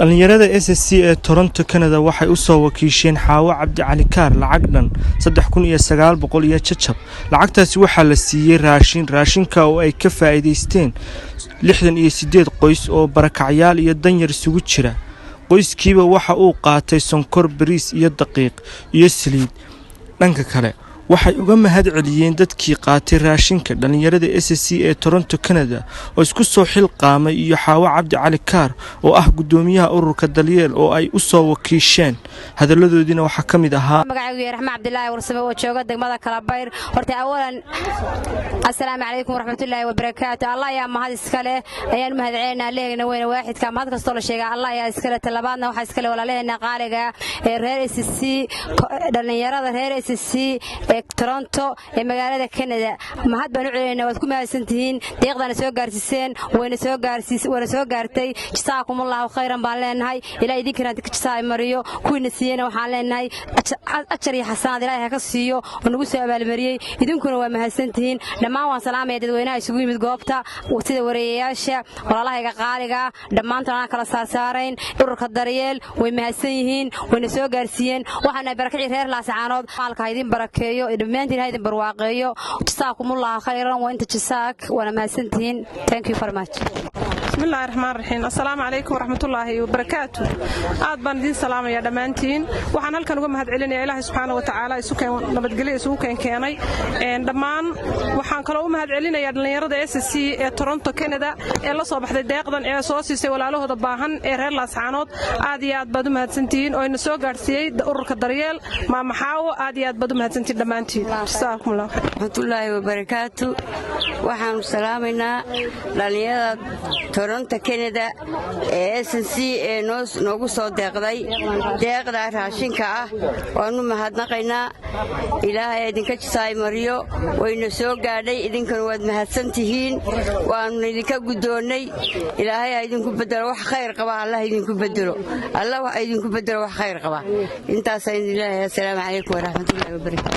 dhalinyarada SSC ee Toronto Canada waxay u soo wakiisheen Xaawo Cabdi Cali Kaar lacag dhan 3900 iyo jajab. Lacagtaasi waxaa la siiyay raashinka oo ay ka faa'iideysteen 68 qoys oo barakacyaal iyo danyar isugu jira. Qoyskiiba waxa uu qaatay sonkor, bariis iyo daqiiq iyo saliid. Dhanka kale waxay uga mahad celiyeen dadkii qaatay raashinka dhalinyarada SSC ee Toronto Canada oo isku soo xilqaamay iyo Xaawo Cabdi Cali Kaar oo ah gudoomiyaha ururka Dalyeel oo ay u soo wakiisheen. Hadaladoodina waxa kamid ahaa magacaygu Raxmaan Cabdilaahi Warsame oo jooga degmada Kalabayr. Horta awalan assalaamu calaykum waraxmatullaahi wabarakaatuh. Allah yaa mahad iskale ayaan mahad celinaa leeyna weyna waaxidka mahad kasto la sheegay Allah yaa iskale talabaadna waxa iskale walaaleena qaaliga ee reer SSC dhalinyarada reer SSC Toronto ee magaalada Canada mahad baan u celinaa waad ku mahadsantihiin deeqdana soo gaarsiiseen wayna soo gaartay jazaakumullahu khayran baan leenahay ilaa idinkana jazaa mariyo kuwina siiyana waxaan leenahay ajar iyo xasanaad ilaahay ka siiyo oo nagu soo abaalmariyay idinkuna waa mahadsantihiin dhammaan waan salaamay dadweynaha isugu yimid goobta sida wareeyayaasha walaalahayga qaaliga dhammaantood aan kala saarayn ururka Daryeel way mahadsan yihiin wayna soo gaarsiiyeen waxaana barakacay reer Laascaanood halka idin barakeeyo دمانتين هاي برواقيو جزاكم الله خيرا وانت جزاك وانا مهسنتين thank you very much. بسم الله الرحمن الرحيم. السلام عليكم ورحمة الله وبركاته. عاد بندين سلام يا دمانتين وحنا هلكن uga mahad celinaya Ilaahay subhanahu wa ta'ala isugu nabadgelyo isugu keenay dhamaan waxaan kale u mahad celinaya dhalinyarada SSC ee Toronto Canada ee la soo baxday deeqdan ee soo siisay walaalahooda baahan ee reer Laascaanood aad iyo aad baad u mahadsantiin oo ina soo gaarsiiyay ururka Daryeel maama Xaawo aad iyo aad baad u mahadsantiin dhamaantiin jazaakumullahu rahmatullahi wa barakatuh. waxaan salaameynaa dhalinyarada Toronto Canada ee SSC ee noogu soo deeqday deeqda raashinka ah waanu mahadnaqaynaa Ilaahay idinka jazaa mariyo wayna soo gaadhay idinkana waad mahadsantihiin waanu idinka gudoonay Ilaahay idinku bedelo wax khayr qaba Allah idinku bedelo wax khayr qaba intaas ayaan Ilaahay assalaamu calaykum wa rahmatullahi wa barakatuh.